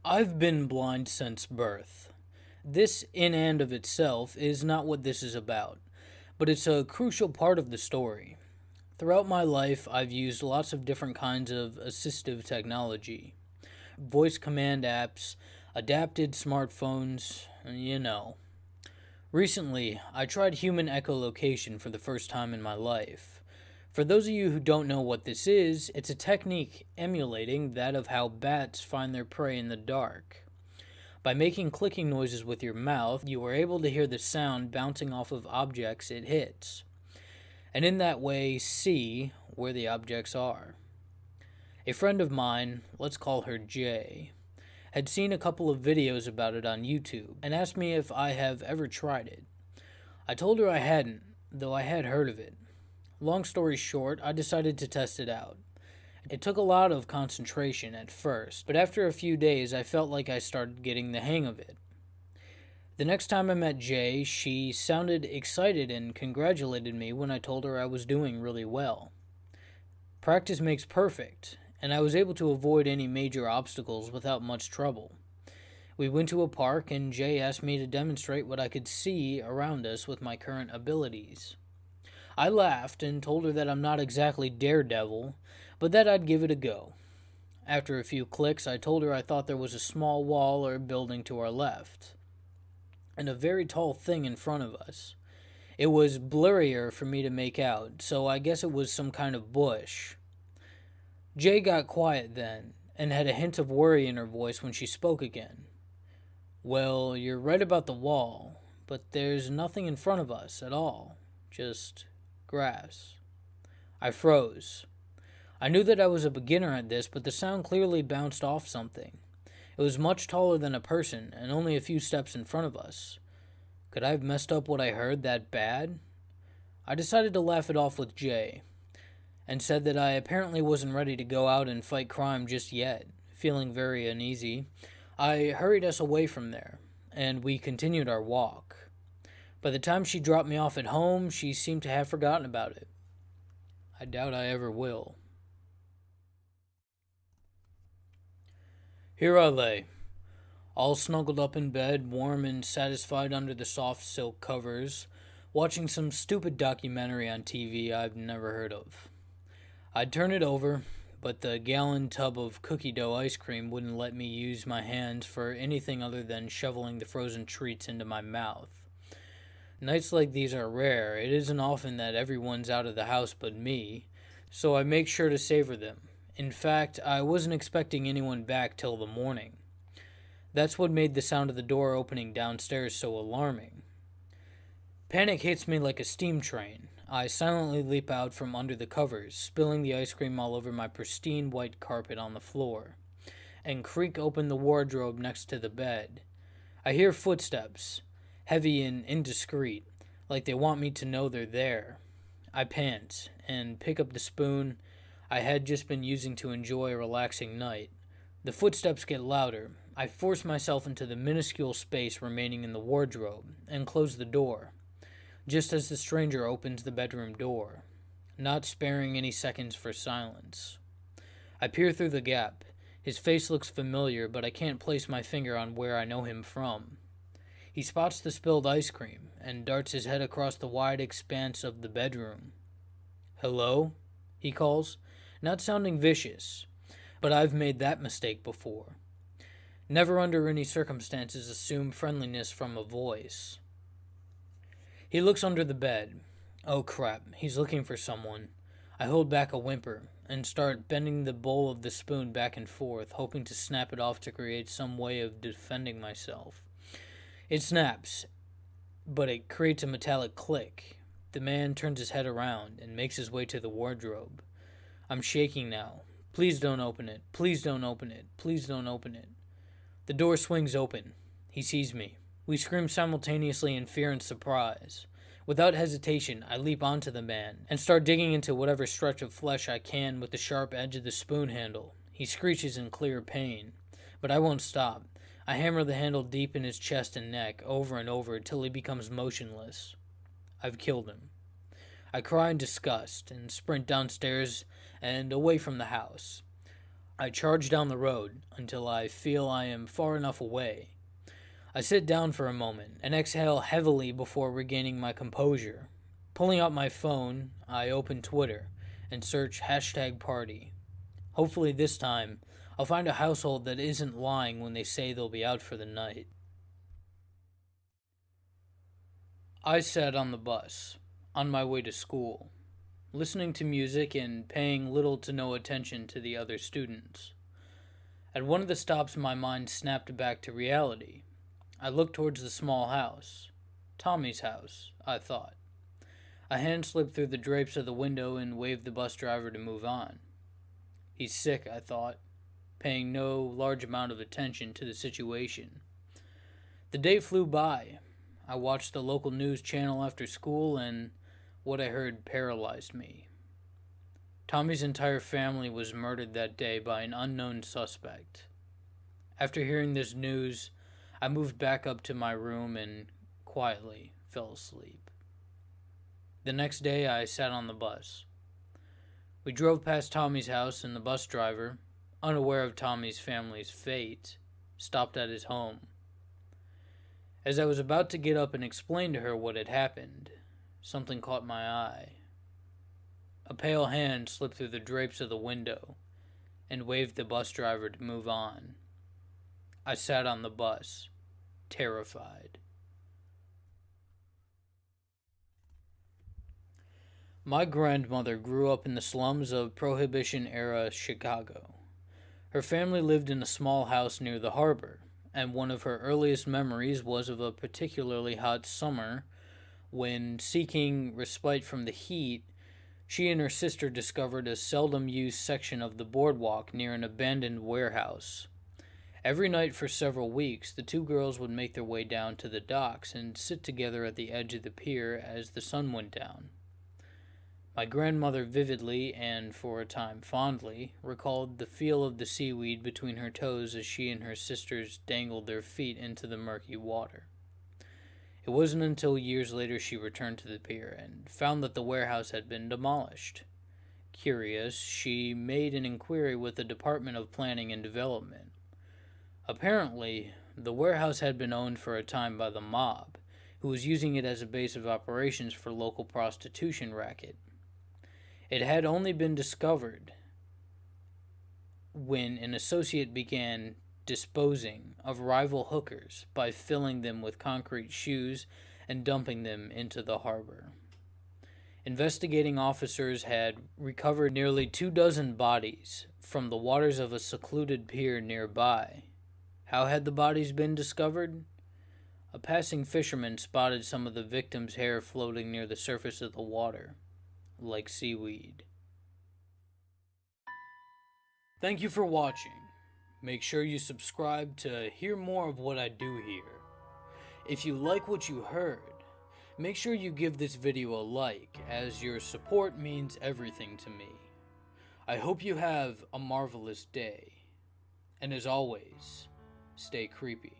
I've been blind since birth. This, in and of itself, is not what this is about, but it's a crucial part of the story. Throughout my life, I've used lots of different kinds of assistive technology voice command apps, adapted smartphones. Recently, I tried human echolocation for the first time in my life. For those of you who don't know what this is, it's a technique emulating that of how bats find their prey in the dark. By making clicking noises with your mouth, you are able to hear the sound bouncing off of objects it hits, and in that way see where the objects are. A friend of mine, let's call her Jay, had seen a couple of videos about it on YouTube and asked me if I have ever tried it. I told her I hadn't, though I had heard of it. Long story short, I decided to test it out. It took a lot of concentration at first, but after a few days I felt like I started getting the hang of it. The next time I met Jay, she sounded excited and congratulated me when I told her I was doing really well. Practice makes perfect, and I was able to avoid any major obstacles without much trouble. We went to a park and Jay asked me to demonstrate what I could see around us with my current abilities. I laughed and told her that I'm not exactly Daredevil, but that I'd give it a go. After a few clicks, I told her I thought there was a small wall or building to our left, and a very tall thing in front of us. It was blurrier for me to make out, so I guess it was some kind of bush. Jay got quiet then, and had a hint of worry in her voice when she spoke again. Well, you're right about the wall, but there's nothing in front of us at all. Just grass. I froze. I knew that I was a beginner at this, but the sound clearly bounced off something. It was much taller than a person, and only a few steps in front of us. Could I have messed up what I heard that bad? I decided to laugh it off with Jay, and said that I apparently wasn't ready to go out and fight crime just yet. Feeling very uneasy, I hurried us away from there, and we continued our walk. By the time she dropped me off at home, she seemed to have forgotten about it. I doubt I ever will. Here I lay, all snuggled up in bed, warm and satisfied under the soft silk covers, watching some stupid documentary on TV I've never heard of. I'd turn it over, but the gallon tub of cookie dough ice cream wouldn't let me use my hands for anything other than shoveling the frozen treats into my mouth. Nights like these are rare. It isn't often that everyone's out of the house but me, so I make sure to savor them. In fact, I wasn't expecting anyone back till the morning. That's what made the sound of the door opening downstairs so alarming. Panic hits me like a steam train. I silently leap out from under the covers, spilling the ice cream all over my pristine white carpet on the floor, and creak open the wardrobe next to the bed. I hear footsteps, heavy and indiscreet, like they want me to know they're there. I pant and pick up the spoon I had just been using to enjoy a relaxing night. The footsteps get louder. I force myself into the minuscule space remaining in the wardrobe and close the door, just as the stranger opens the bedroom door, not sparing any seconds for silence. I peer through the gap. His face looks familiar, but I can't place my finger on where I know him from. He spots the spilled ice cream and darts his head across the wide expanse of the bedroom. "Hello?" he calls, not sounding vicious, but I've made that mistake before. Never under any circumstances assume friendliness from a voice. He looks under the bed. Oh crap, he's looking for someone. I hold back a whimper and start bending the bowl of the spoon back and forth, hoping to snap it off to create some way of defending myself. It snaps, but it creates a metallic click. The man turns his head around and makes his way to the wardrobe. I'm shaking now. Please don't open it. Please don't open it. Please don't open it. The door swings open. He sees me. We scream simultaneously in fear and surprise. Without hesitation, I leap onto the man and start digging into whatever stretch of flesh I can with the sharp edge of the spoon handle. He screeches in clear pain, but I won't stop. I hammer the handle deep in his chest and neck, over and over, till he becomes motionless. I've killed him. I cry in disgust and sprint downstairs and away from the house. I charge down the road until I feel I am far enough away. I sit down for a moment and exhale heavily before regaining my composure. Pulling out my phone, I open Twitter and search #party. Hopefully this time, I'll find a household that isn't lying when they say they'll be out for the night. I sat on the bus, on my way to school, listening to music and paying little to no attention to the other students. At one of the stops, my mind snapped back to reality. I looked towards the small house. Tommy's house, I thought. A hand slipped through the drapes of the window and waved the bus driver to move on. He's sick, I thought, paying no large amount of attention to the situation. The day flew by. I watched the local news channel after school, and what I heard paralyzed me. Tommy's entire family was murdered that day by an unknown suspect. After hearing this news, I moved back up to my room and quietly fell asleep. The next day, I sat on the bus. We drove past Tommy's house, and the bus driver, unaware of Tommy's family's fate, stopped at his home. As I was about to get up and explain to her what had happened, something caught my eye. A pale hand slipped through the drapes of the window and waved the bus driver to move on. I sat on the bus, terrified. My grandmother grew up in the slums of Prohibition-era Chicago. Her family lived in a small house near the harbor, and one of her earliest memories was of a particularly hot summer when, seeking respite from the heat, she and her sister discovered a seldom-used section of the boardwalk near an abandoned warehouse. Every night for several weeks, the two girls would make their way down to the docks and sit together at the edge of the pier as the sun went down. My grandmother vividly, and for a time fondly, recalled the feel of the seaweed between her toes as she and her sisters dangled their feet into the murky water. It wasn't until years later she returned to the pier and found that the warehouse had been demolished. Curious, she made an inquiry with the Department of Planning and Development. Apparently, the warehouse had been owned for a time by the mob, who was using it as a base of operations for local prostitution racket. It had only been discovered when an associate began disposing of rival hookers by filling them with concrete shoes and dumping them into the harbor. Investigating officers had recovered nearly 24 bodies from the waters of a secluded pier nearby. How had the bodies been discovered? A passing fisherman spotted some of the victims' hair floating near the surface of the water, like seaweed. Thank you for watching. Make sure you subscribe to hear more of what I do here. If you like what you heard, make sure you give this video a like, as your support means everything to me. I hope you have a marvelous day, and as always, stay creepy.